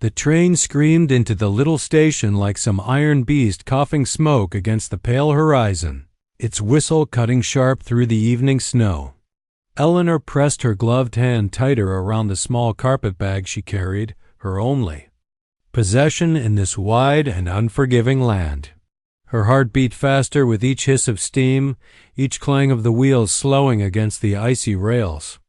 The train screamed into the little station like some iron beast coughing smoke against the pale horizon, its whistle cutting sharp through the evening snow. Eleanor pressed her gloved hand tighter around the small carpet bag she carried, her only possession in this wide and unforgiving land. Her heart beat faster with each hiss of steam, each clang of the wheels slowing against the icy rails.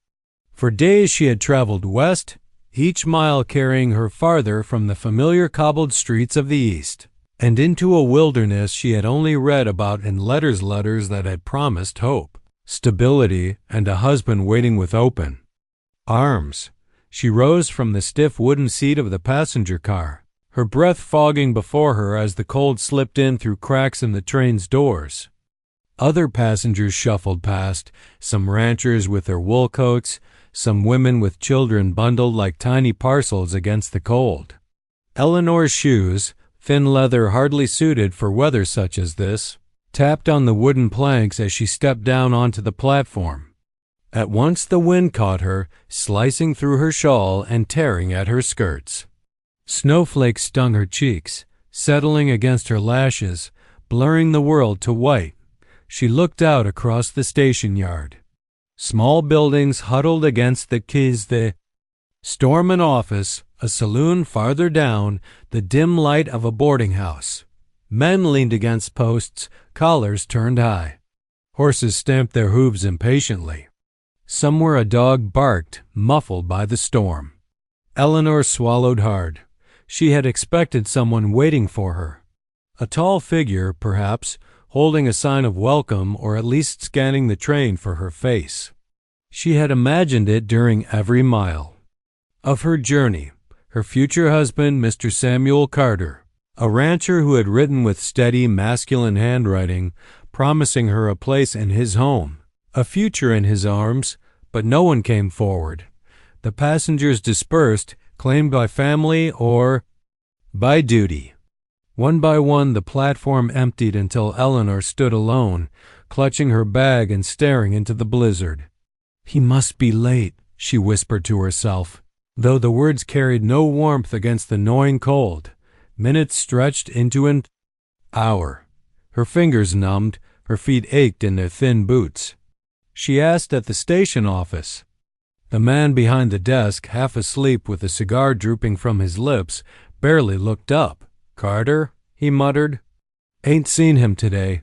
For days she had traveled west, each mile carrying her farther from the familiar cobbled streets of the East, and into a wilderness she had only read about in letters that had promised hope, stability, and a husband waiting with open arms. She rose from the stiff wooden seat of the passenger car, her breath fogging before her as the cold slipped in through cracks in the train's doors. Other passengers shuffled past, some ranchers with their wool coats, some women with children bundled like tiny parcels against the cold. Eleanor's shoes, thin leather hardly suited for weather such as this, tapped on the wooden planks as she stepped down onto the platform. At once the wind caught her, slicing through her shawl and tearing at her skirts. Snowflakes stung her cheeks, settling against her lashes, blurring the world to white. She looked out across the station yard. Small buildings huddled against the quays, the storm an office, a saloon farther down, the dim light of a boarding house. Men leaned against posts, collars turned high. Horses stamped their hooves impatiently. Somewhere a dog barked, muffled by the storm. Eleanor swallowed hard. She had expected someone waiting for her. A tall figure, perhaps, holding a sign of welcome or at least scanning the train for her face. She had imagined it during every mile of her journey. Her future husband, Mr. Samuel Carter, a rancher who had written with steady, masculine handwriting, promising her a place in his home, a future in his arms, but no one came forward. The passengers dispersed, claimed by family or by duty. One by one the platform emptied until Eleanor stood alone, clutching her bag and staring into the blizzard. "He must be late," she whispered to herself, though the words carried no warmth against the gnawing cold. Minutes stretched into an hour. Her fingers numbed, her feet ached in their thin boots. She asked at the station office. The man behind the desk, half asleep with a cigar drooping from his lips, barely looked up. "Carter?" he muttered. "Ain't seen him today.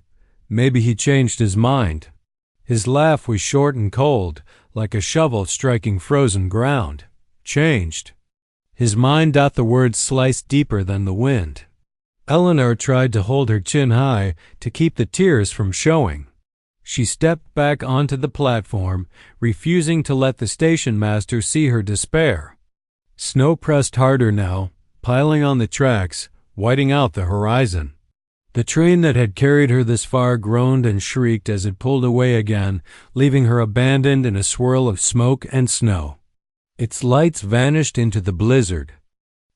Maybe he changed his mind." His laugh was short and cold, like a shovel striking frozen ground. Changed. His mind. The words sliced deeper than the wind. Eleanor tried to hold her chin high to keep the tears from showing. She stepped back onto the platform, refusing to let the station master see her despair. Snow pressed harder now, piling on the tracks, whiting out the horizon. The train that had carried her this far groaned and shrieked as it pulled away again, leaving her abandoned in a swirl of smoke and snow. Its lights vanished into the blizzard,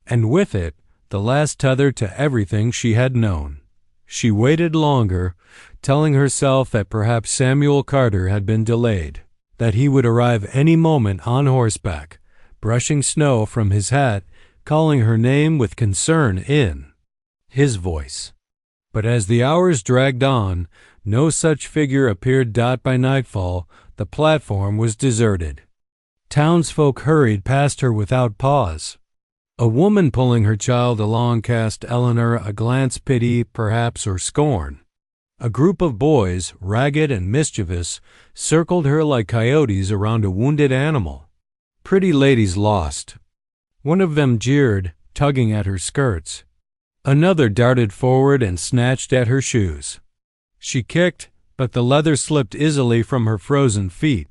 and with it, the last tether to everything she had known. She waited longer, telling herself that perhaps Samuel Carter had been delayed, that he would arrive any moment on horseback, brushing snow from his hat, calling her name with concern in his voice. But as the hours dragged on, no such figure appeared. By nightfall, the platform was deserted. Townsfolk hurried past her without pause. A woman pulling her child along cast Eleanor a glance, pity, perhaps, or scorn. A group of boys, ragged and mischievous, circled her like coyotes around a wounded animal. Pretty ladies lost. One of them jeered, tugging at her skirts. Another darted forward and snatched at her shoes. She kicked, but the leather slipped easily from her frozen feet.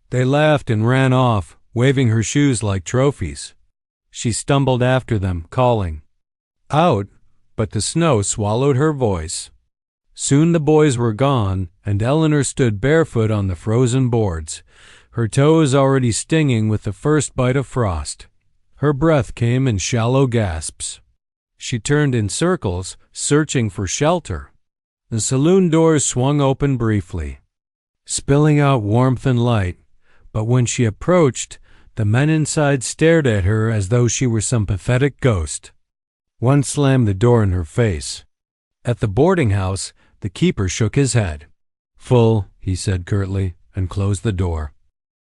They laughed and ran off, waving her shoes like trophies. She stumbled after them, calling out, but the snow swallowed her voice. Soon the boys were gone, and Eleanor stood barefoot on the frozen boards, her toes already stinging with the first bite of frost. Her breath came in shallow gasps. She turned in circles, searching for shelter. The saloon doors swung open briefly, spilling out warmth and light, but when she approached, The men inside stared at her as though she were some pathetic ghost. One slammed the door in her face. At the boarding house, the keeper shook his head. "Full," he said curtly, and closed the door.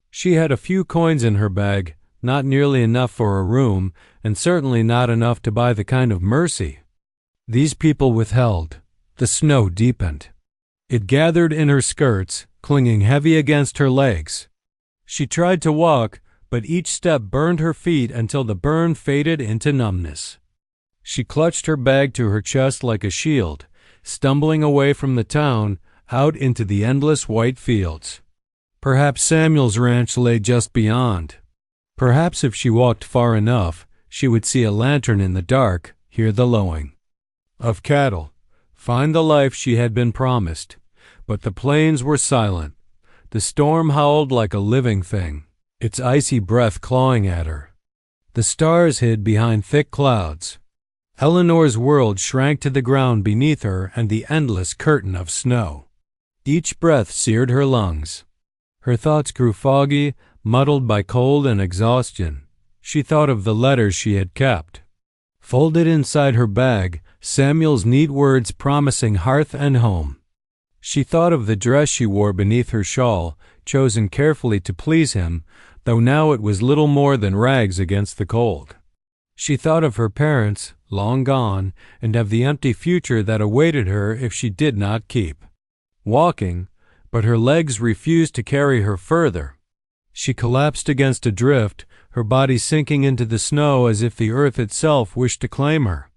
She had a few coins in her bag, not nearly enough for a room, and certainly not enough to buy the kind of mercy these people withheld. The snow deepened. It gathered in her skirts, clinging heavy against her legs. She tried to walk, but each step burned her feet until the burn faded into numbness. She clutched her bag to her chest like a shield, stumbling away from the town, out into the endless white fields. Perhaps Samuel's ranch lay just beyond. Perhaps if she walked far enough, she would see a lantern in the dark, hear the lowing of cattle, find the life she had been promised. But the plains were silent. The storm howled like a living thing, its icy breath clawing at her. The stars hid behind thick clouds. Eleanor's world shrank to the ground beneath her and the endless curtain of snow. Each breath seared her lungs. Her thoughts grew foggy, muddled by cold and exhaustion. She thought of the letters she had kept. Folded inside her bag, Samuel's neat words promising hearth and home. She thought of the dress she wore beneath her shawl, chosen carefully to please him, though now it was little more than rags against the cold. She thought of her parents, long gone, and of the empty future that awaited her if she did not keep walking, but her legs refused to carry her further. She collapsed against a drift, her body sinking into the snow as if the earth itself wished to claim her.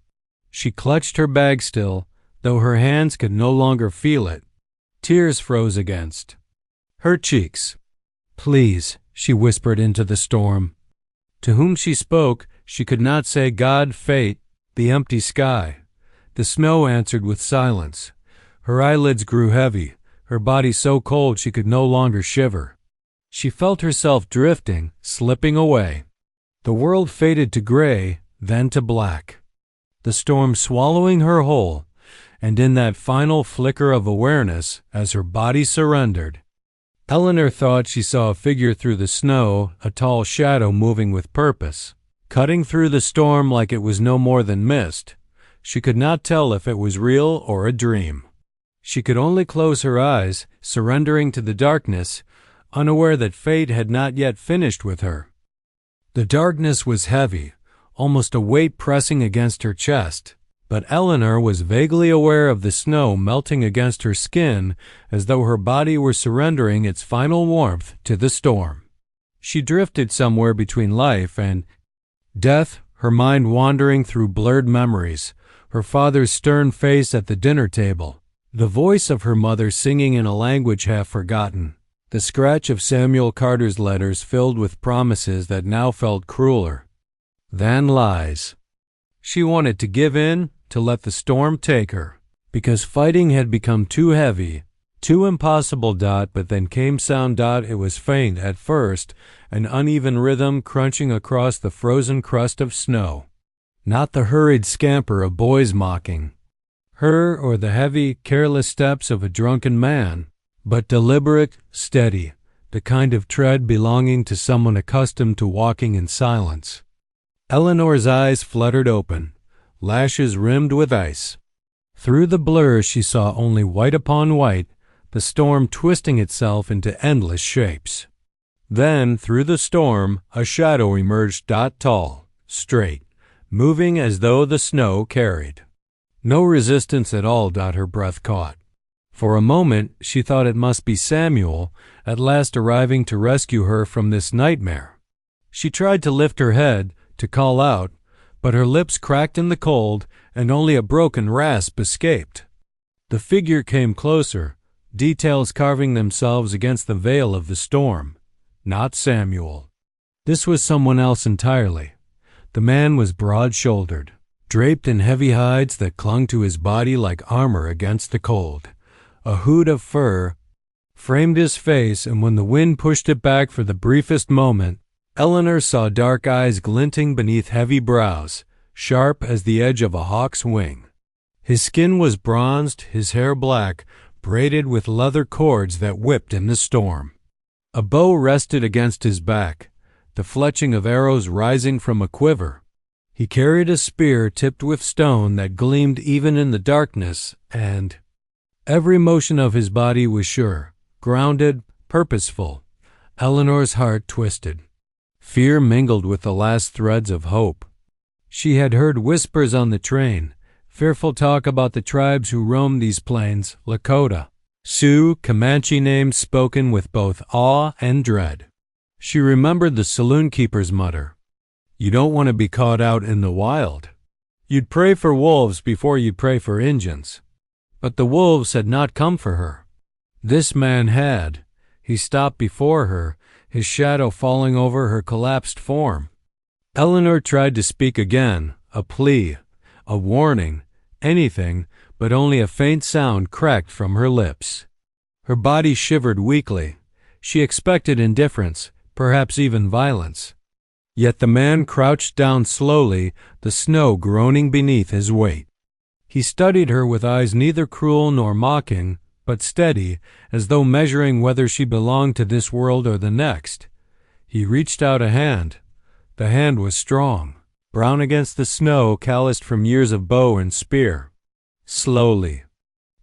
She clutched her bag still, though her hands could no longer feel it. Tears froze against her cheeks. "Please," she whispered into the storm. To whom she spoke, she could not say God, fate, the empty sky. The snow answered with silence. Her eyelids grew heavy, her body so cold she could no longer shiver. She felt herself drifting, slipping away. The world faded to gray, then to black. The storm swallowing her whole, and in that final flicker of awareness, as her body surrendered, Eleanor thought she saw a figure through the snow, a tall shadow moving with purpose, cutting through the storm like it was no more than mist. She could not tell if it was real or a dream. She could only close her eyes, surrendering to the darkness, unaware that fate had not yet finished with her. The darkness was heavy, almost a weight pressing against her chest, but Eleanor was vaguely aware of the snow melting against her skin as though her body were surrendering its final warmth to the storm. She drifted somewhere between life and death, her mind wandering through blurred memories, her father's stern face at the dinner table, the voice of her mother singing in a language half forgotten, the scratch of Samuel Carter's letters filled with promises that now felt crueler than lies. She wanted to give in, to let the storm take her, because fighting had become too heavy, too impossible. But then came sound. It was faint at first, an uneven rhythm crunching across the frozen crust of snow. Not the hurried scamper of boys mocking her or the heavy, careless steps of a drunken man, but deliberate, steady, the kind of tread belonging to someone accustomed to walking in silence. Eleanor's eyes fluttered open, lashes rimmed with ice. Through the blur she saw only white upon white, the storm twisting itself into endless shapes. Then, through the storm, a shadow emerged. Tall, straight, moving as though the snow carried no resistance at all. Her breath caught. For a moment she thought it must be Samuel, at last arriving to rescue her from this nightmare. She tried to lift her head, to call out, but her lips cracked in the cold, and only a broken rasp escaped. The figure came closer, details carving themselves against the veil of the storm. Not Samuel. This was someone else entirely. The man was broad-shouldered, draped in heavy hides that clung to his body like armor against the cold. A hood of fur framed his face, and when the wind pushed it back for the briefest moment, Eleanor saw dark eyes glinting beneath heavy brows, sharp as the edge of a hawk's wing. His skin was bronzed, his hair black, braided with leather cords that whipped in the storm. A bow rested against his back, the fletching of arrows rising from a quiver. He carried a spear tipped with stone that gleamed even in the darkness, and every motion of his body was sure, grounded, purposeful. Eleanor's heart twisted. Fear mingled with the last threads of hope. She had heard whispers on the train, fearful talk about the tribes who roamed these plains, Lakota, Sioux, Comanche names spoken with both awe and dread. She remembered the saloon keeper's mutter, "You don't want to be caught out in the wild. You'd pray for wolves before you'd pray for Injuns." But the wolves had not come for her. This man had. He stopped before her, his shadow falling over her collapsed form. Eleanor tried to speak again, a plea, a warning, anything, but only a faint sound cracked from her lips. Her body shivered weakly. She expected indifference, perhaps even violence. Yet the man crouched down slowly, the snow groaning beneath his weight. He studied her with eyes neither cruel nor mocking, but steady, as though measuring whether she belonged to this world or the next. He reached out a hand. The hand was strong, brown against the snow calloused from years of bow and spear. Slowly,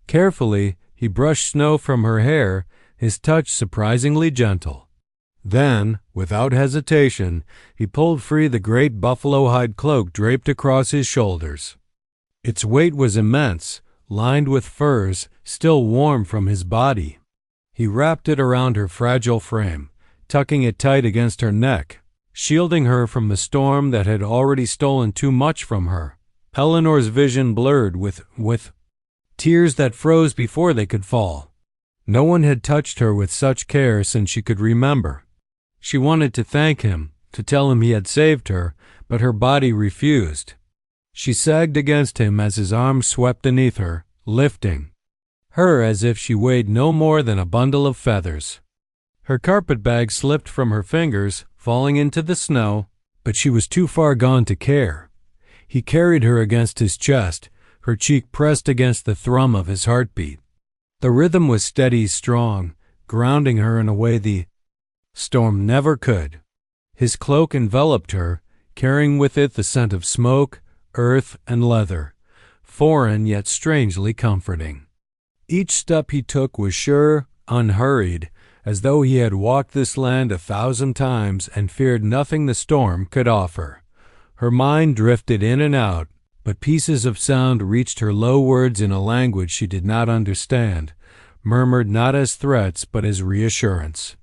carefully, he brushed snow from her hair, his touch surprisingly gentle. Then, without hesitation, he pulled free the great buffalo hide cloak draped across his shoulders. Its weight was immense, lined with furs, still warm from his body. He wrapped it around her fragile frame, tucking it tight against her neck, shielding her from the storm that had already stolen too much from her. Eleanor's vision blurred with tears that froze before they could fall. No one had touched her with such care since she could remember. She wanted to thank him, to tell him he had saved her, but her body refused. She sagged against him as his arms swept beneath her, lifting her as if she weighed no more than a bundle of feathers. Her carpetbag slipped from her fingers, falling into the snow, but she was too far gone to care. He carried her against his chest, her cheek pressed against the thrum of his heartbeat. The rhythm was steady, strong, grounding her in a way the storm never could. His cloak enveloped her, carrying with it the scent of smoke, earth, and leather, foreign yet strangely comforting. Each step he took was sure, unhurried, as though he had walked this land 1,000 times and feared nothing the storm could offer. Her mind drifted in and out, but pieces of sound reached her low words in a language she did not understand, murmured not as threats but as reassurance.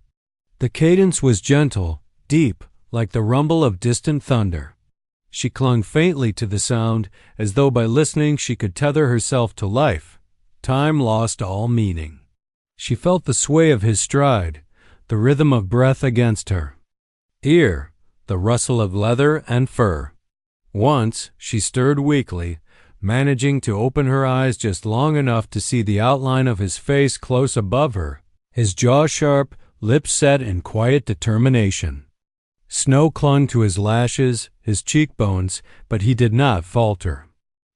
The cadence was gentle, deep, like the rumble of distant thunder. She clung faintly to the sound, as though by listening she could tether herself to life. Time lost all meaning. She felt the sway of his stride, the rhythm of breath against her ear, the rustle of leather and fur. Once she stirred weakly, managing to open her eyes just long enough to see the outline of his face close above her, his jaw sharp, lips set in quiet determination. Snow clung to his lashes, his cheekbones, but he did not falter.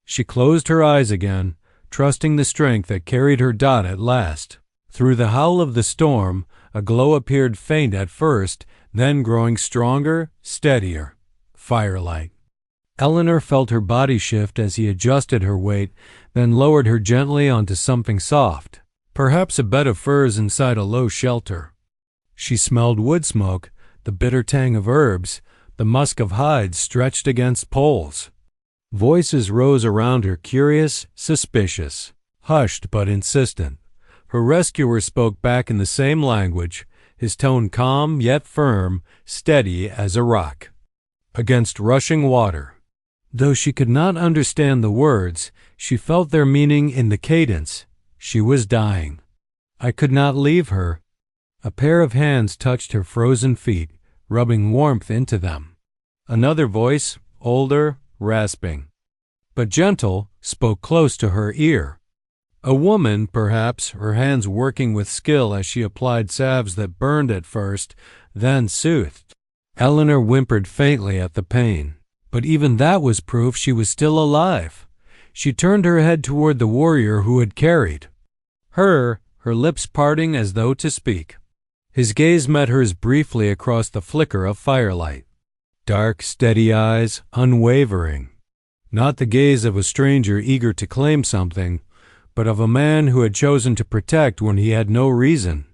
She closed her eyes again, trusting the strength that carried her dot at last. Through the howl of the storm, a glow appeared faint at first, then growing stronger, steadier. Firelight. Eleanor felt her body shift as he adjusted her weight, then lowered her gently onto something soft, perhaps a bed of furs inside a low shelter. She smelled wood smoke, the bitter tang of herbs, the musk of hides stretched against poles. Voices rose around her, curious, suspicious, hushed but insistent. Her rescuer spoke back in the same language, his tone calm yet firm, steady as a rock. Against rushing water. Though she could not understand the words, she felt their meaning in the cadence. She was dying. I could not leave her. A pair of hands touched her frozen feet, rubbing warmth into them. Another voice, older, rasping, but gentle, spoke close to her ear. A woman, perhaps, her hands working with skill as she applied salves that burned at first, then soothed. Eleanor whimpered faintly at the pain, but even that was proof she was still alive. She turned her head toward the warrior who had carried her lips parting as though to speak. His gaze met hers briefly across the flicker of firelight. Dark, steady eyes, unwavering. Not the gaze of a stranger eager to claim something, but of a man who had chosen to protect when he had no reason.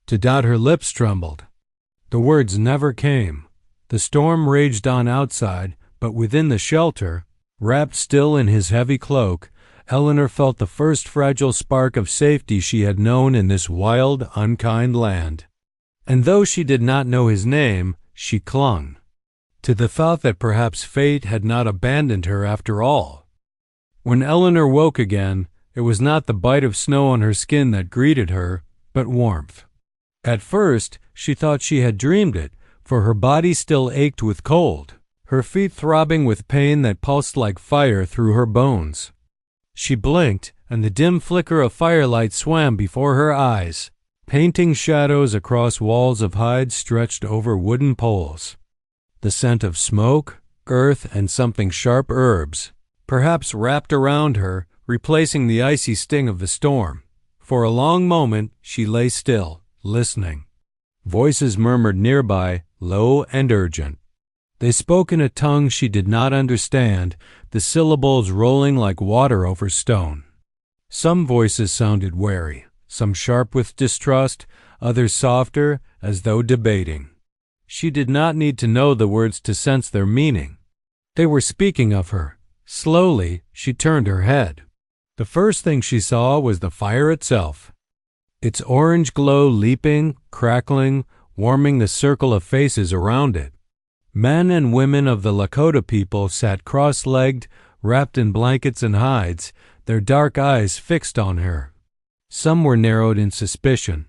To doubt, her lips trembled. The words never came. The storm raged on outside, but within the shelter, wrapped still in his heavy cloak, Eleanor felt the first fragile spark of safety she had known in this wild, unkind land. And though she did not know his name, she clung to the thought that perhaps fate had not abandoned her after all. When Eleanor woke again, it was not the bite of snow on her skin that greeted her, but warmth. At first, she thought she had dreamed it, for her body still ached with cold, her feet throbbing with pain that pulsed like fire through her bones. She blinked, and the dim flicker of firelight swam before her eyes, painting shadows across walls of hide stretched over wooden poles. The scent of smoke, earth, and something sharp herbs, perhaps wrapped around her, replacing the icy sting of the storm. For a long moment she lay still, listening. Voices murmured nearby, low and urgent. They spoke in a tongue she did not understand, the syllables rolling like water over stone. Some voices sounded wary, some sharp with distrust, others softer, as though debating. She did not need to know the words to sense their meaning. They were speaking of her. Slowly, she turned her head. The first thing she saw was the fire itself. Its orange glow leaping, crackling, warming the circle of faces around it. Men and women of the Lakota people sat cross-legged, wrapped in blankets and hides, their dark eyes fixed on her. Some were narrowed in suspicion.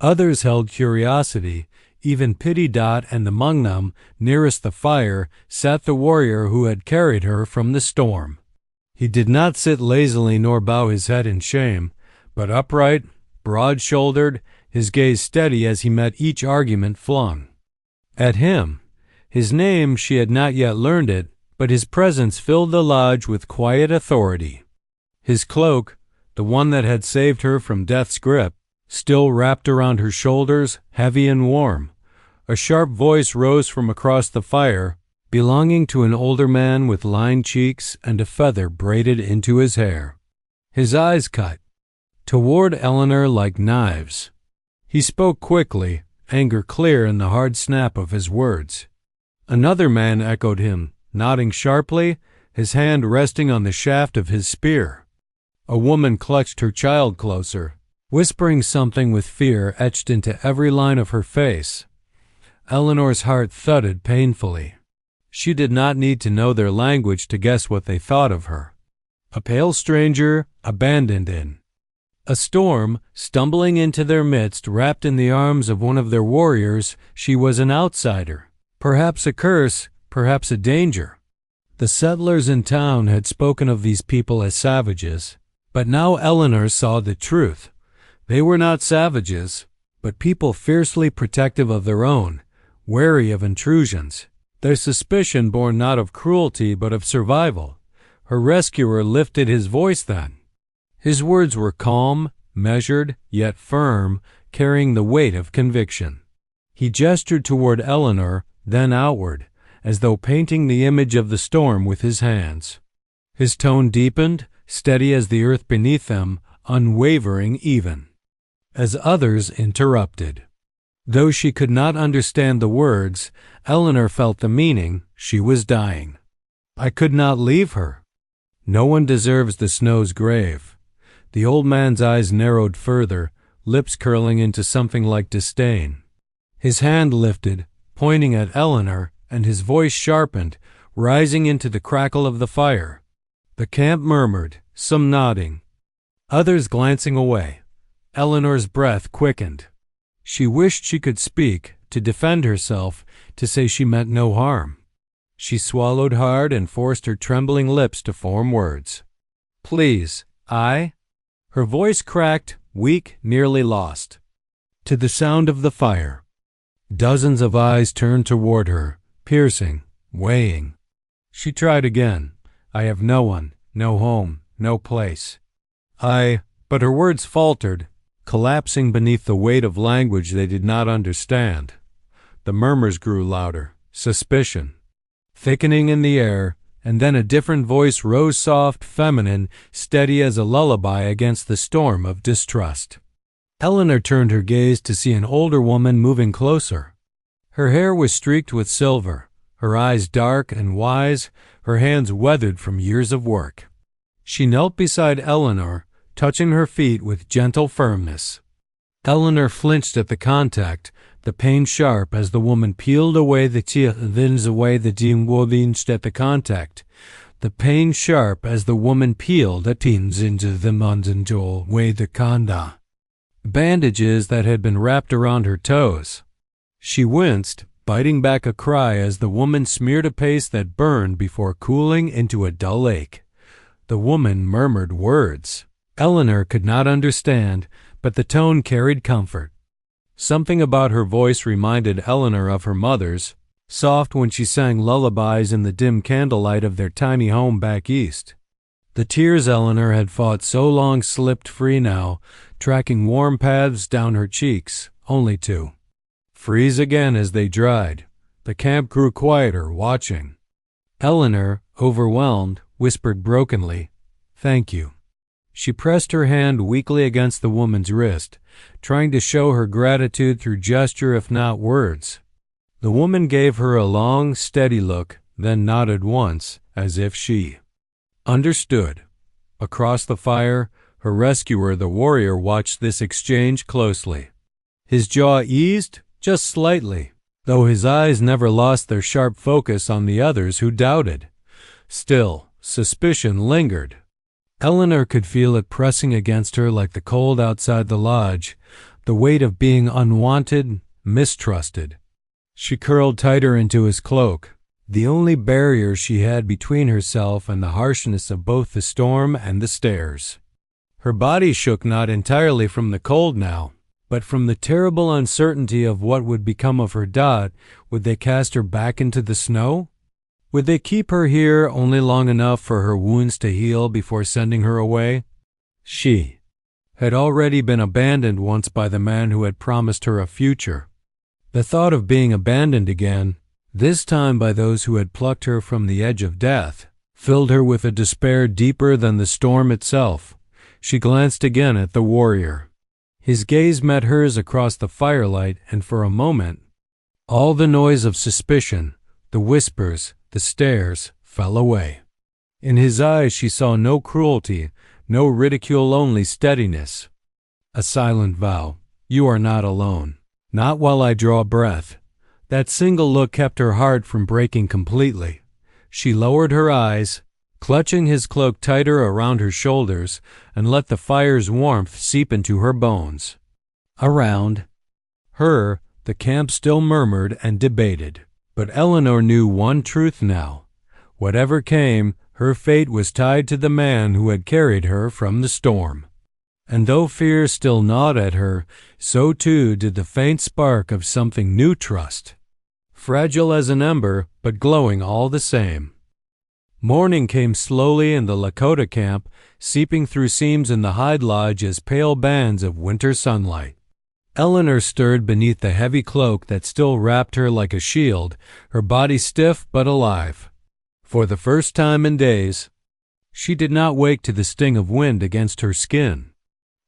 Others held curiosity, even pity. And among them, nearest the fire, sat the warrior who had carried her from the storm. He did not sit lazily nor bow his head in shame, but upright, broad-shouldered, his gaze steady as he met each argument flung at him. His name, she had not yet learned it, but his presence filled the lodge with quiet authority. His cloak, the one that had saved her from death's grip, still wrapped around her shoulders, heavy and warm. A sharp voice rose from across the fire, belonging to an older man with lined cheeks and a feather braided into his hair. His eyes cut toward Eleanor like knives. He spoke quickly, anger clear in the hard snap of his words. Another man echoed him, nodding sharply, his hand resting on the shaft of his spear. A woman clutched her child closer, whispering something with fear etched into every line of her face. Eleanor's heart thudded painfully. She did not need to know their language to guess what they thought of her. A pale stranger, abandoned in a storm, stumbling into their midst, wrapped in the arms of one of their warriors. She was an outsider, perhaps a curse, perhaps a danger. The settlers in town had spoken of these people as savages, but now Eleanor saw the truth. They were not savages, but people fiercely protective of their own, wary of intrusions, their suspicion born not of cruelty but of survival. Her rescuer lifted his voice then. His words were calm, measured, yet firm, carrying the weight of conviction. He gestured toward Eleanor, then outward, as though painting the image of the storm with his hands. His tone deepened, steady as the earth beneath them, unwavering even. As others interrupted. Though she could not understand the words, Eleanor felt the meaning. She was dying. I could not leave her. No one deserves the snow's grave. The old man's eyes narrowed further, lips curling into something like disdain. His hand lifted, pointing at Eleanor, and his voice sharpened, rising into the crackle of the fire. The camp murmured, some nodding, others glancing away. Eleanor's breath quickened. She wished she could speak, to defend herself, to say she meant no harm. She swallowed hard and forced her trembling lips to form words. Please, Her voice cracked, weak, nearly lost. To the sound of the fire. Dozens of eyes turned toward her, piercing, weighing. She tried again. I have no one, no home, no place. But her words faltered. collapsing beneath the weight of language they did not understand. The murmurs grew louder, suspicion thickening in the air, and then a different voice rose, soft, feminine, steady as a lullaby against the storm of distrust. Eleanor turned her gaze to see an older woman moving closer. Her hair was streaked with silver, her eyes dark and wise, her hands weathered from years of work. She knelt beside Eleanor, touching her feet with gentle firmness. Eleanor flinched at the contact, the pain sharp as the woman peeled away the tears away the dimwodinched at the contact. The pain sharp as the woman peeled the teens into the mundanjol way the kanda. Bandages that had been wrapped around her toes. She winced, biting back a cry as the woman smeared a paste that burned before cooling into a dull ache. The woman murmured words Eleanor could not understand, but the tone carried comfort. Something about her voice reminded Eleanor of her mother's, soft when she sang lullabies in the dim candlelight of their tiny home back east. The tears Eleanor had fought so long slipped free now, tracking warm paths down her cheeks, only to freeze again as they dried. The camp grew quieter, watching. Eleanor, overwhelmed, whispered brokenly, "Thank you." She pressed her hand weakly against the woman's wrist, trying to show her gratitude through gesture if not words. The woman gave her a long, steady look, then nodded once, as if she understood. Across the fire, her rescuer, the warrior, watched this exchange closely. His jaw eased, just slightly, though his eyes never lost their sharp focus on the others who doubted. Still, suspicion lingered. Eleanor could feel it pressing against her like the cold outside the lodge, the weight of being unwanted, mistrusted. She curled tighter into his cloak, the only barrier she had between herself and the harshness of both the storm and the stairs. Her body shook not entirely from the cold now, but from the terrible uncertainty of what would become of her Dot. Would they cast her back into the snow? Would they keep her here only long enough for her wounds to heal before sending her away? She had already been abandoned once by the man who had promised her a future. The thought of being abandoned again, this time by those who had plucked her from the edge of death, filled her with a despair deeper than the storm itself. She glanced again at the warrior. His gaze met hers across the firelight, and for a moment, all the noise of suspicion, the whispers, the stares, fell away. In his eyes she saw no cruelty, no ridicule, only steadiness. A silent vow. You are not alone. Not while I draw breath. That single look kept her heart from breaking completely. She lowered her eyes, clutching his cloak tighter around her shoulders, and let the fire's warmth seep into her bones. Around her, the camp still murmured and debated. But Eleanor knew one truth now. Whatever came, her fate was tied to the man who had carried her from the storm. And though fear still gnawed at her, so too did the faint spark of something new trust. Fragile as an ember, but glowing all the same. Morning came slowly in the Lakota camp, seeping through seams in the hide lodge as pale bands of winter sunlight. Eleanor stirred beneath the heavy cloak that still wrapped her like a shield, her body stiff but alive. For the first time in days, she did not wake to the sting of wind against her skin.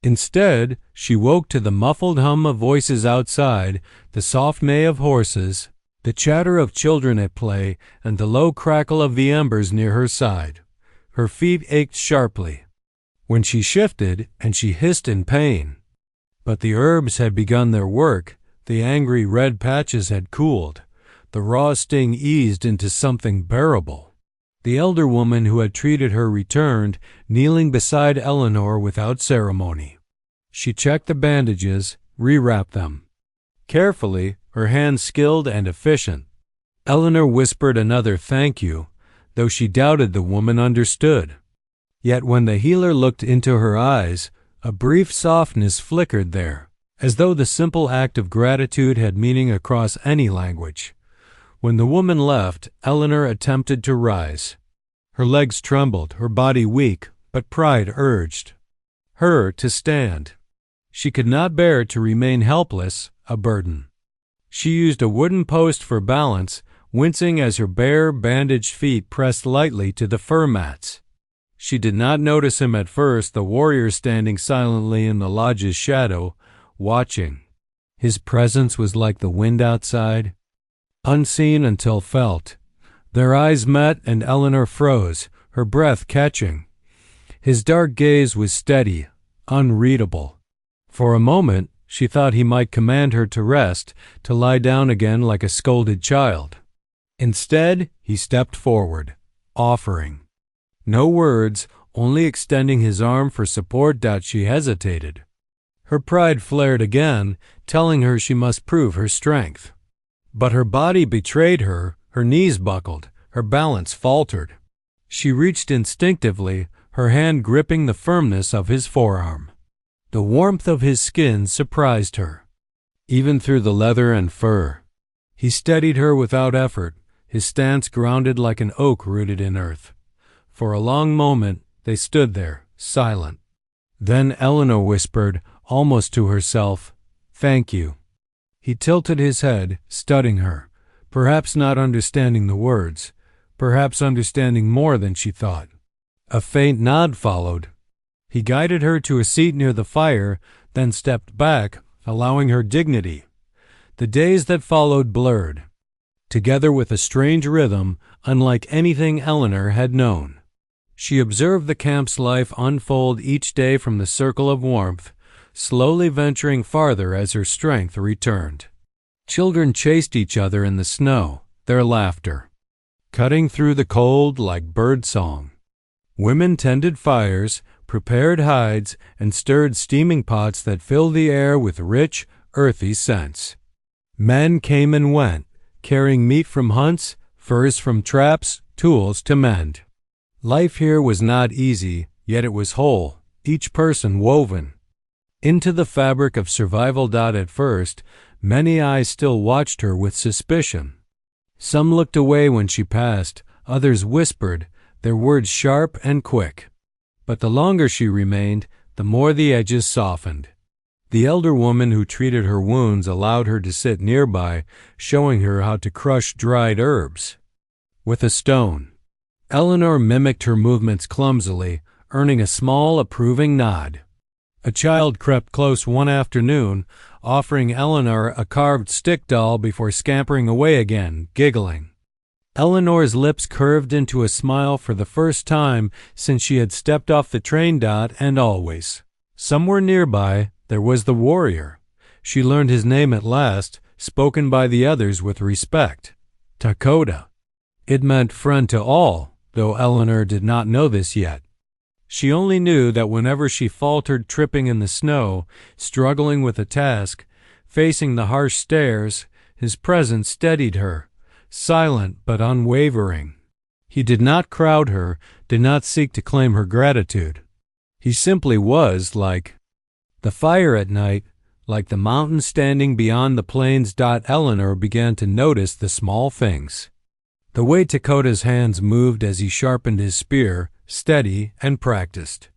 Instead, she woke to the muffled hum of voices outside, the soft neigh of horses, the chatter of children at play, and the low crackle of the embers near her side. Her feet ached sharply. When she shifted, and she hissed in pain. But the herbs had begun their work, the angry red patches had cooled, the raw sting eased into something bearable. The elder woman who had treated her returned, kneeling beside Eleanor without ceremony. She checked the bandages, rewrapped them. Carefully, her hands skilled and efficient. Eleanor whispered another thank you, though she doubted the woman understood. Yet when the healer looked into her eyes, a brief softness flickered there, as though the simple act of gratitude had meaning across any language. When the woman left, Eleanor attempted to rise. Her legs trembled, her body weak, but pride urged her to stand. She could not bear to remain helpless, a burden. She used a wooden post for balance, wincing as her bare, bandaged feet pressed lightly to the fur mats. She did not notice him at first, the warrior standing silently in the lodge's shadow, watching. His presence was like the wind outside, unseen until felt. Their eyes met and Eleanor froze, her breath catching. His dark gaze was steady, unreadable. For a moment, she thought he might command her to rest, to lie down again like a scolded child. Instead, he stepped forward, offering. No words, only extending his arm for support. She hesitated. Her pride flared again, telling her she must prove her strength. But her body betrayed her, her knees buckled, her balance faltered. She reached instinctively, her hand gripping the firmness of his forearm. The warmth of his skin surprised her, even through the leather and fur. He steadied her without effort, his stance grounded like an oak rooted in earth. For a long moment they stood there, silent. Then Eleanor whispered, almost to herself, "Thank you." He tilted his head, studying her, perhaps not understanding the words, perhaps understanding more than she thought. A faint nod followed. He guided her to a seat near the fire, then stepped back, allowing her dignity. The days that followed blurred, together with a strange rhythm unlike anything Eleanor had known. She observed the camp's life unfold each day from the circle of warmth, slowly venturing farther as her strength returned. Children chased each other in the snow, their laughter cutting through the cold like bird song. Women tended fires, prepared hides, and stirred steaming pots that filled the air with rich, earthy scents. Men came and went, carrying meat from hunts, furs from traps, tools to mend. Life here was not easy, yet it was whole, each person woven into the fabric of survival. At first, many eyes still watched her with suspicion. Some looked away when she passed, others whispered, their words sharp and quick. But the longer she remained, the more the edges softened. The elder woman who treated her wounds allowed her to sit nearby, showing her how to crush dried herbs with a stone. Eleanor mimicked her movements clumsily, earning a small, approving nod. A child crept close one afternoon, offering Eleanor a carved stick doll before scampering away again, giggling. Eleanor's lips curved into a smile for the first time since she had stepped off the train. And always, somewhere nearby, there was the warrior. She learned his name at last, spoken by the others with respect. Lakota. It meant friend to all, though Eleanor did not know this yet. She only knew that whenever she faltered, tripping in the snow, struggling with a task, facing the harsh stares, his presence steadied her, silent but unwavering. He did not crowd her, did not seek to claim her gratitude. He simply was, like the fire at night, like the mountain standing beyond the plains. Eleanor began to notice the small things. The way Lakota's hands moved as he sharpened his spear, steady and practiced.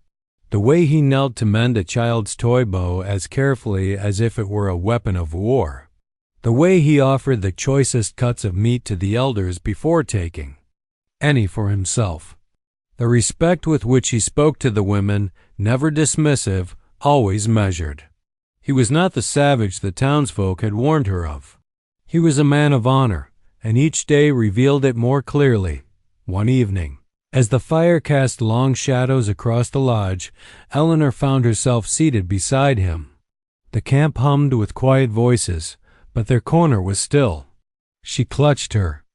The way he knelt to mend a child's toy bow as carefully as if it were a weapon of war. The way he offered the choicest cuts of meat to the elders before taking any for himself. The respect with which he spoke to the women, never dismissive, always measured. He was not the savage the townsfolk had warned her of. He was a man of honor, and each day revealed it more clearly. One evening, as the fire cast long shadows across the lodge, Eleanor found herself seated beside him. The camp hummed with quiet voices, but their corner was still. She clutched her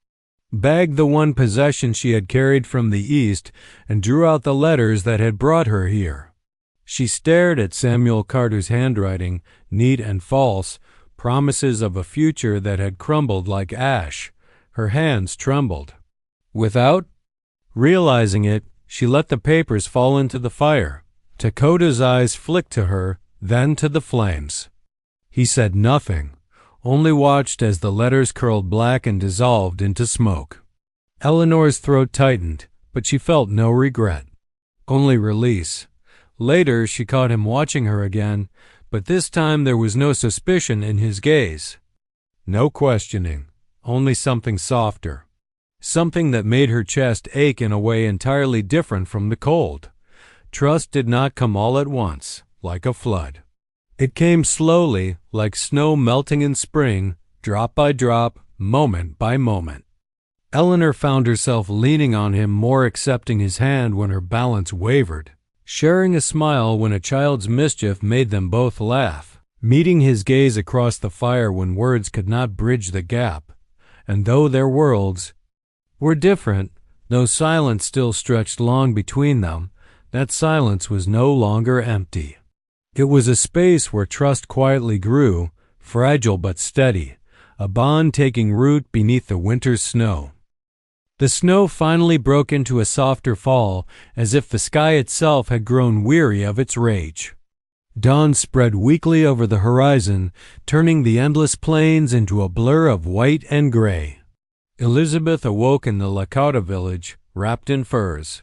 bag, the one possession she had carried from the east, and drew out the letters that had brought her here. She stared at Samuel Carter's handwriting, neat and false, promises of a future that had crumbled like ash. Her hands trembled. Without realizing it, she let the papers fall into the fire. Lakota's eyes flicked to her, then to the flames. He said nothing, only watched as the letters curled black and dissolved into smoke. Eleanor's throat tightened, but she felt no regret, only release. Later, she caught him watching her again, but this time there was no suspicion in his gaze. No questioning, only something softer. Something that made her chest ache in a way entirely different from the cold. Trust did not come all at once, like a flood. It came slowly, like snow melting in spring, drop by drop, moment by moment. Eleanor found herself leaning on him, more accepting his hand when her balance wavered, sharing a smile when a child's mischief made them both laugh, meeting his gaze across the fire when words could not bridge the gap. And though their worlds were different, though silence still stretched long between them, that silence was no longer empty. It was a space where trust quietly grew, fragile but steady, a bond taking root beneath the winter's snow. The snow finally broke into a softer fall, as if the sky itself had grown weary of its rage. Dawn spread weakly over the horizon, turning the endless plains into a blur of white and gray. Elizabeth awoke in the Lakota village, wrapped in furs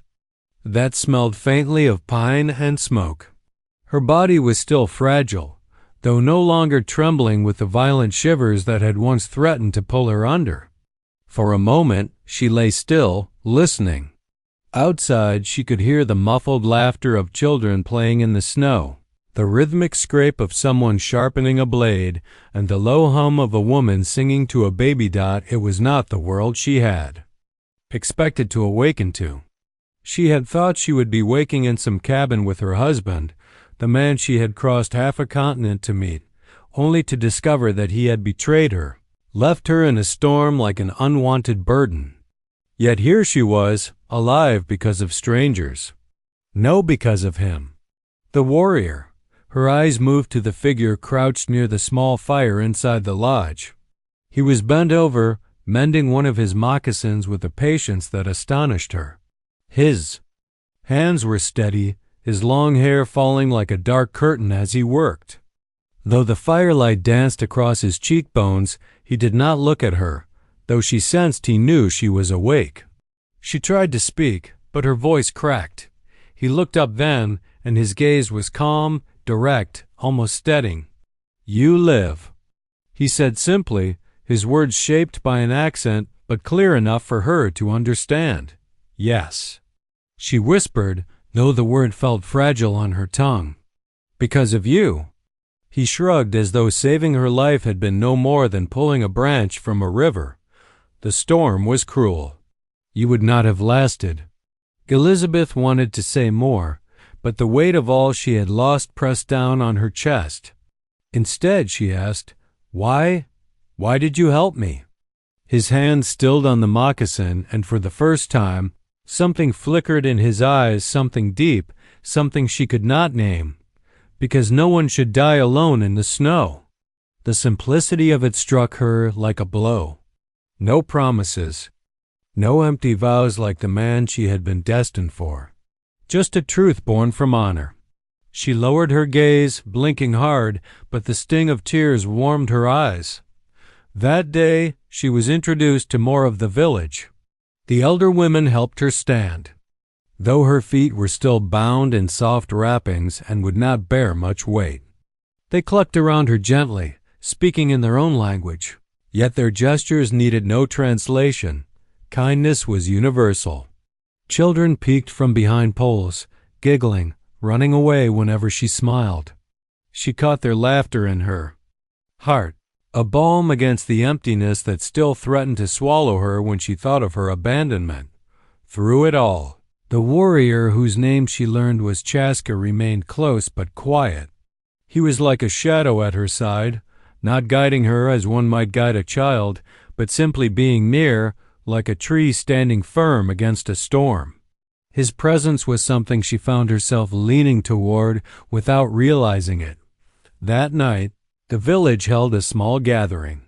that smelled faintly of pine and smoke. Her body was still fragile, though no longer trembling with the violent shivers that had once threatened to pull her under. For a moment, she lay still, listening. Outside, she could hear the muffled laughter of children playing in the snow, the rhythmic scrape of someone sharpening a blade, and the low hum of a woman singing to a baby dot. It was not the world she had expected to awaken to. She had thought she would be waking in some cabin with her husband, the man she had crossed half a continent to meet, only to discover that he had betrayed her, left her in a storm like an unwanted burden. Yet here she was, alive because of strangers. No, because of him. The warrior. Her eyes moved to the figure crouched near the small fire inside the lodge. He was bent over, mending one of his moccasins with a patience that astonished her. His hands were steady, his long hair falling like a dark curtain as he worked. Though the firelight danced across his cheekbones, he did not look at her, though she sensed he knew she was awake. She tried to speak, but her voice cracked. He looked up then, and his gaze was calm, direct, almost steadying. "You live," he said simply, his words shaped by an accent but clear enough for her to understand. "Yes," she whispered, though the word felt fragile on her tongue. "Because of you." He shrugged as though saving her life had been no more than pulling a branch from a river. The storm was cruel. You would not have lasted. Elizabeth wanted to say more, but the weight of all she had lost pressed down on her chest. Instead, she asked, "Why? Why did you help me?" His hand stilled on the moccasin, and for the first time, something flickered in his eyes, something deep, something she could not name. Because no one should die alone in the snow. The simplicity of it struck her like a blow. No promises. No empty vows like the man she had been destined for. Just a truth born from honor. She lowered her gaze, blinking hard, but the sting of tears warmed her eyes. That day, she was introduced to more of the village. The elder women helped her stand, though her feet were still bound in soft wrappings and would not bear much weight. They clucked around her gently, speaking in their own language, yet their gestures needed no translation. Kindness was universal. Children peeked from behind poles, giggling, running away whenever she smiled. She caught their laughter in her heart, a balm against the emptiness that still threatened to swallow her when she thought of her abandonment. Through it all, the warrior whose name she learned was Chaska remained close but quiet. He was like a shadow at her side, not guiding her as one might guide a child, but simply being near, like a tree standing firm against a storm. His presence was something she found herself leaning toward without realizing it. That night, the village held a small gathering.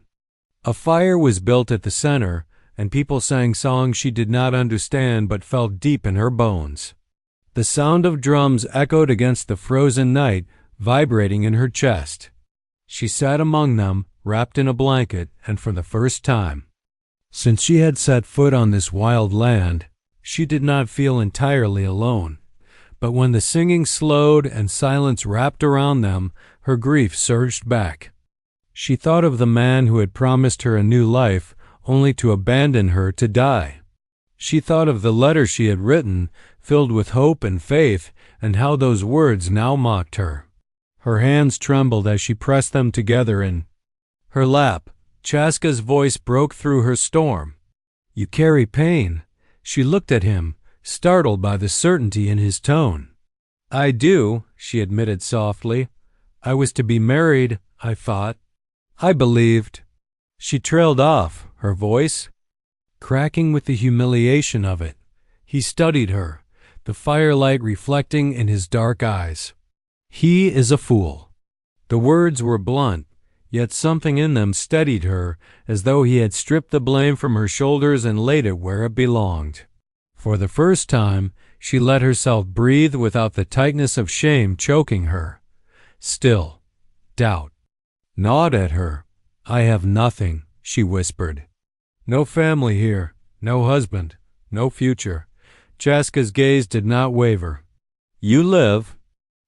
A fire was built at the center, and people sang songs she did not understand but felt deep in her bones. The sound of drums echoed against the frozen night, vibrating in her chest. She sat among them, wrapped in a blanket, and for the first time, since she had set foot on this wild land, she did not feel entirely alone. But when the singing slowed and silence wrapped around them, her grief surged back. She thought of the man who had promised her a new life, only to abandon her to die. She thought of the letter she had written, filled with hope and faith, and how those words now mocked her. Her hands trembled as she pressed them together in her lap. Chaska's voice broke through her storm. "You carry pain." She looked at him, startled by the certainty in his tone. "I do," she admitted softly. "I was to be married, I thought. I believed." She trailed off, her voice cracking with the humiliation of it. He studied her, the firelight reflecting in his dark eyes. "He is a fool." The words were blunt, yet something in them steadied her, as though he had stripped the blame from her shoulders and laid it where it belonged. For the first time, she let herself breathe without the tightness of shame choking her. Still, doubt gnawed at her. "I have nothing," she whispered. "No family here, no husband, no future." Chaska's gaze did not waver. "You live.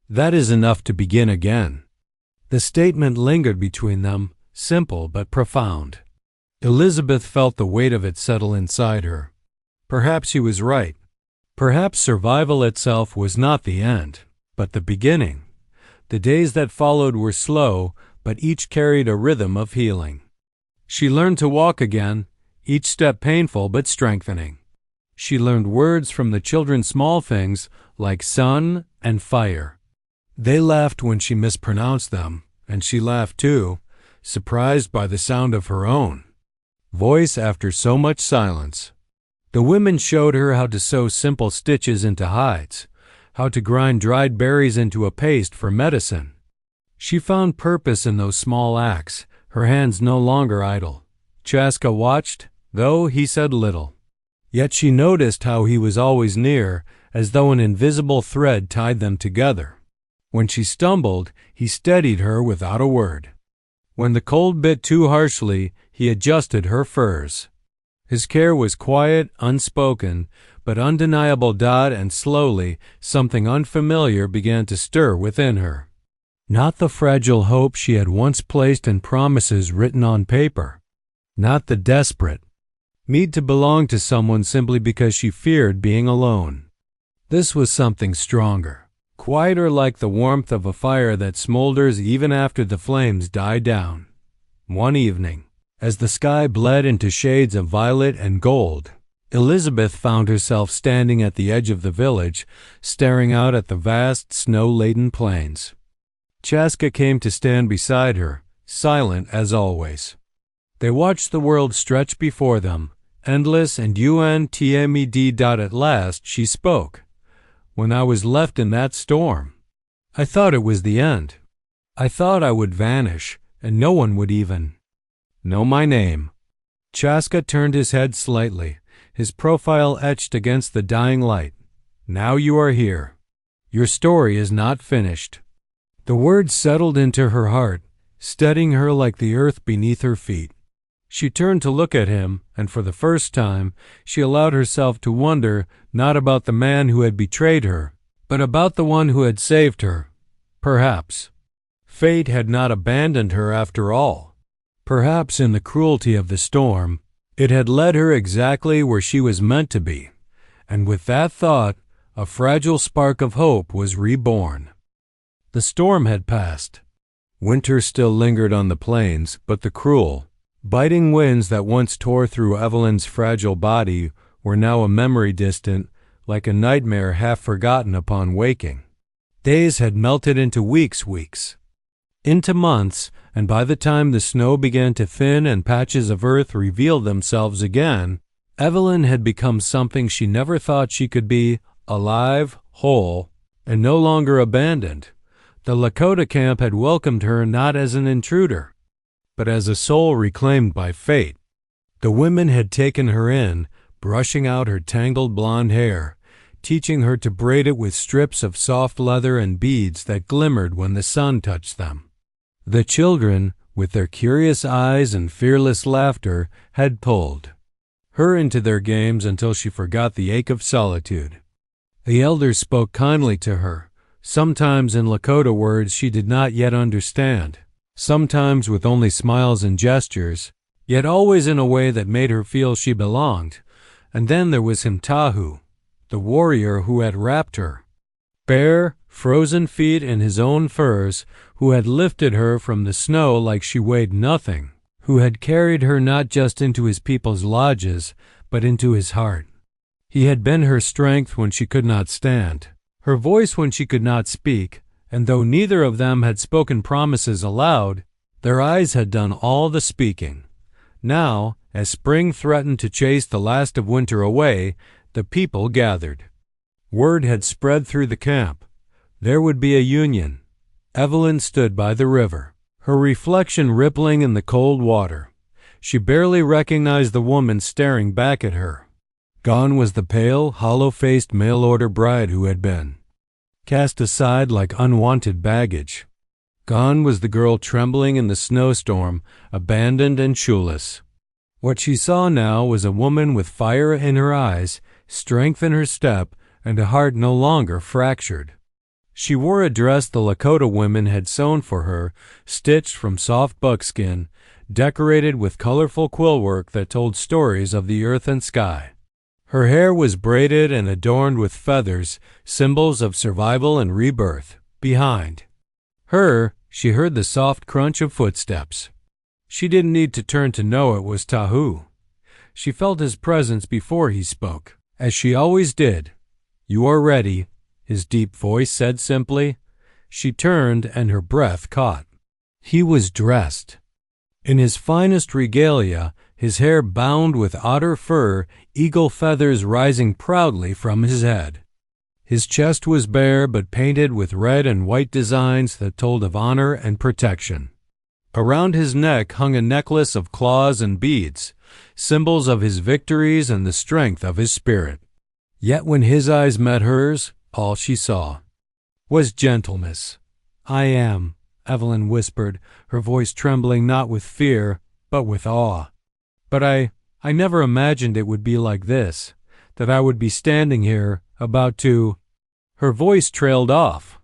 That is enough to begin again." The statement lingered between them, simple but profound. Elizabeth felt the weight of it settle inside her. Perhaps he was right. Perhaps survival itself was not the end, but the beginning. The days that followed were slow, but each carried a rhythm of healing. She learned to walk again, each step painful but strengthening. She learned words from the children's small things like sun and fire. They laughed when she mispronounced them, and she laughed too, surprised by the sound of her own voice after so much silence. The women showed her how to sew simple stitches into hides, how to grind dried berries into a paste for medicine. She found purpose in those small acts, her hands no longer idle. Chaska watched, though he said little. Yet she noticed how he was always near, as though an invisible thread tied them together. When she stumbled, he steadied her without a word. When the cold bit too harshly, he adjusted her furs. His care was quiet, unspoken, but undeniable. And slowly, something unfamiliar began to stir within her. Not the fragile hope she had once placed in promises written on paper. Not the desperate need to belong to someone simply because she feared being alone. This was something stronger, quieter, like the warmth of a fire that smolders even after the flames die down. One evening, as the sky bled into shades of violet and gold, Elizabeth found herself standing at the edge of the village, staring out at the vast, snow-laden plains. Chaska came to stand beside her, silent as always. They watched the world stretch before them, endless and untamed. At last she spoke. "When I was left in that storm, I thought it was the end. I thought I would vanish, and no one would even know my name." Chaska turned his head slightly, his profile etched against the dying light. "Now you are here. Your story is not finished." The words settled into her heart, steadying her like the earth beneath her feet. She turned to look at him, and for the first time, she allowed herself to wonder not about the man who had betrayed her, but about the one who had saved her. Perhaps fate had not abandoned her after all. Perhaps in the cruelty of the storm, it had led her exactly where she was meant to be, and with that thought, a fragile spark of hope was reborn. The storm had passed. Winter still lingered on the plains, but the cruel, biting winds that once tore through Evelyn's fragile body were now a memory distant, like a nightmare half forgotten upon waking. Days had melted into weeks, into months, and by the time the snow began to thin and patches of earth revealed themselves again, Evelyn had become something she never thought she could be: alive, whole, and no longer abandoned. The Lakota camp had welcomed her not as an intruder, but as a soul reclaimed by fate. The women had taken her in, brushing out her tangled blonde hair, teaching her to braid it with strips of soft leather and beads that glimmered when the sun touched them. The children, with their curious eyes and fearless laughter, had pulled her into their games until she forgot the ache of solitude. The elders spoke kindly to her, sometimes in Lakota words she did not yet understand, sometimes with only smiles and gestures, yet always in a way that made her feel she belonged. And then there was Himtahu, the warrior who had wrapped her, bare, frozen feet in his own furs, who had lifted her from the snow like she weighed nothing, who had carried her not just into his people's lodges, but into his heart. He had been her strength when she could not stand, her voice when she could not speak, and though neither of them had spoken promises aloud, their eyes had done all the speaking. Now, as spring threatened to chase the last of winter away, the people gathered. Word had spread through the camp. There would be a union. Evelyn stood by the river, her reflection rippling in the cold water. She barely recognized the woman staring back at her. Gone was the pale, hollow-faced mail-order bride who had been, cast aside like unwanted baggage. Gone was the girl trembling in the snowstorm, abandoned and shoeless. What she saw now was a woman with fire in her eyes, strength in her step, and a heart no longer fractured. She wore a dress the Lakota women had sewn for her, stitched from soft buckskin, decorated with colorful quill work that told stories of the earth and sky. Her hair was braided and adorned with feathers, symbols of survival and rebirth. Behind her, she heard the soft crunch of footsteps. She didn't need to turn to know it was Tahu. She felt his presence before he spoke, as she always did. "You are ready," his deep voice said simply. She turned and her breath caught. He was dressed in his finest regalia, his hair bound with otter fur, eagle feathers rising proudly from his head. His chest was bare but painted with red and white designs that told of honor and protection. Around his neck hung a necklace of claws and beads, symbols of his victories and the strength of his spirit. Yet when his eyes met hers, all she saw was gentleness. "I am," Evelyn whispered, her voice trembling not with fear, but with awe. "But I never imagined it would be like this, that I would be standing here, about to—" Her voice trailed off.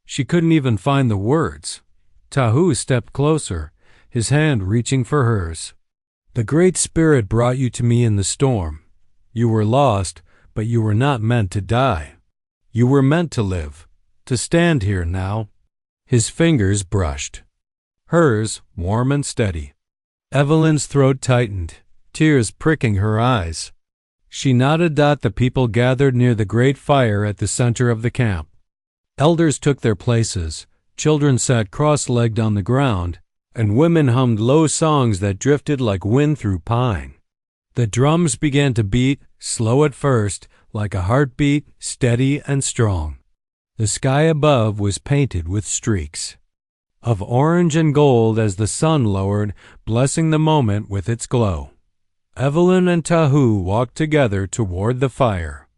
She couldn't even find the words. Tahu stepped closer, his hand reaching for hers. "The Great Spirit brought you to me in the storm. You were lost, but you were not meant to die. You were meant to live, to stand here now." His fingers brushed hers, warm and steady. Evelyn's throat tightened, tears pricking her eyes. She nodded. The people gathered near the great fire at the center of the camp. Elders took their places, children sat cross-legged on the ground, and women hummed low songs that drifted like wind through pine. The drums began to beat, slow at first, like a heartbeat, steady and strong. The sky above was painted with streaks of orange and gold as the sun lowered, blessing the moment with its glow. Evelyn and Tahu walked together toward the fire.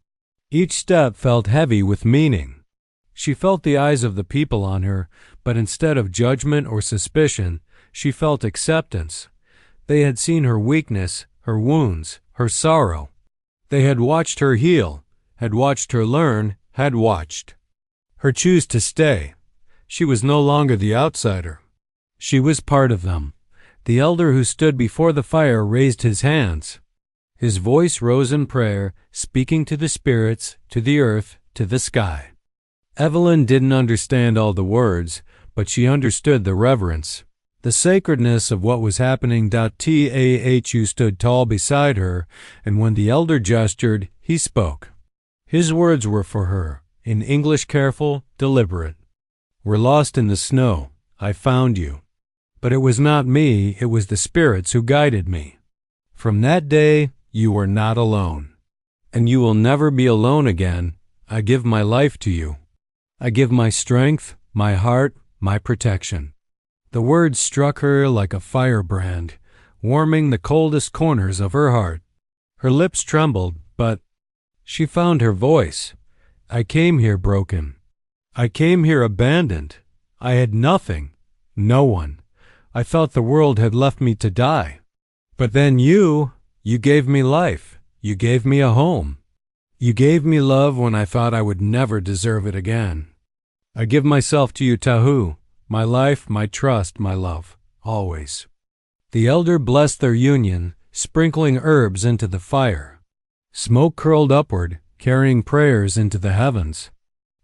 Each step felt heavy with meaning. She felt the eyes of the people on her, but instead of judgment or suspicion, she felt acceptance. They had seen her weakness, her wounds, her sorrow. They had watched her heal, had watched her learn, had watched her choose to stay. She was no longer the outsider. She was part of them. The elder who stood before the fire raised his hands. His voice rose in prayer, speaking to the spirits, to the earth, to the sky. Evelyn didn't understand all the words, but she understood the reverence, the sacredness of what was happening. Tahu stood tall beside her, and when the elder gestured, he spoke. His words were for her, in English careful, deliberate. "We're lost in the snow. I found you. But it was not me, it was the spirits who guided me. From that day, you were not alone. And you will never be alone again. I give my life to you. I give my strength, my heart, my protection." The words struck her like a firebrand, warming the coldest corners of her heart. Her lips trembled, but she found her voice. "I came here broken. I came here abandoned. I had nothing, no one. I thought the world had left me to die. But then you gave me life. You gave me a home. You gave me love when I thought I would never deserve it again. I give myself to you, Tahu, my life, my trust, my love, always." The elder blessed their union, sprinkling herbs into the fire. Smoke curled upward, carrying prayers into the heavens.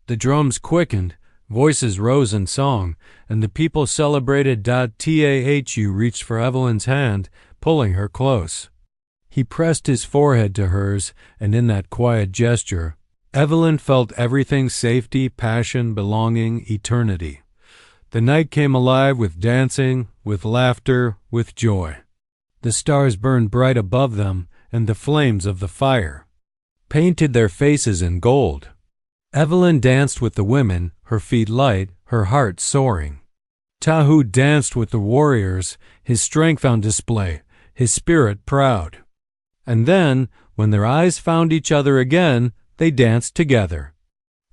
The drums quickened, voices rose in song, and the people celebrated. Tahu reached for Evelyn's hand, pulling her close. He pressed his forehead to hers, and in that quiet gesture, Evelyn felt everything: safety, passion, belonging, eternity. The night came alive with dancing, with laughter, with joy. The stars burned bright above them, and the flames of the fire painted their faces in gold. Evelyn danced with the women, her feet light, her heart soaring. Tahu danced with the warriors, his strength on display, his spirit proud. And then, when their eyes found each other again, they danced together.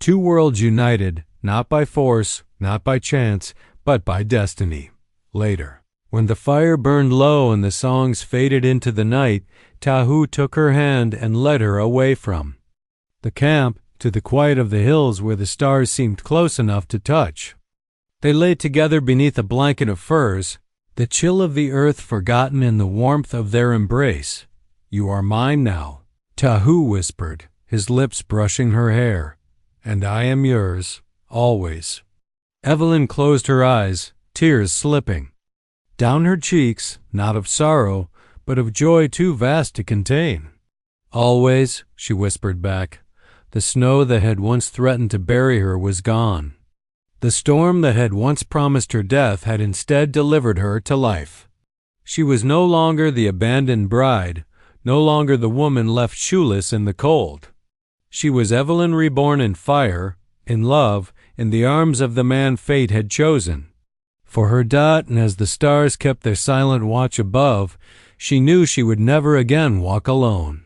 Two worlds united, not by force, not by chance, but by destiny. Later, when the fire burned low and the songs faded into the night, Tahu took her hand and led her away from the camp to the quiet of the hills where the stars seemed close enough to touch. They lay together beneath a blanket of furs, the chill of the earth forgotten in the warmth of their embrace. "You are mine now," Tahu whispered, his lips brushing her hair. "And I am yours, always." Evelyn closed her eyes, tears slipping down her cheeks, not of sorrow, but of joy too vast to contain. "Always," she whispered back. The snow that had once threatened to bury her was gone. The storm that had once promised her death had instead delivered her to life. She was no longer the abandoned bride, no longer the woman left shoeless in the cold. She was Evelyn reborn in fire, in love, in the arms of the man fate had chosen. For her and as the stars kept their silent watch above, she knew she would never again walk alone.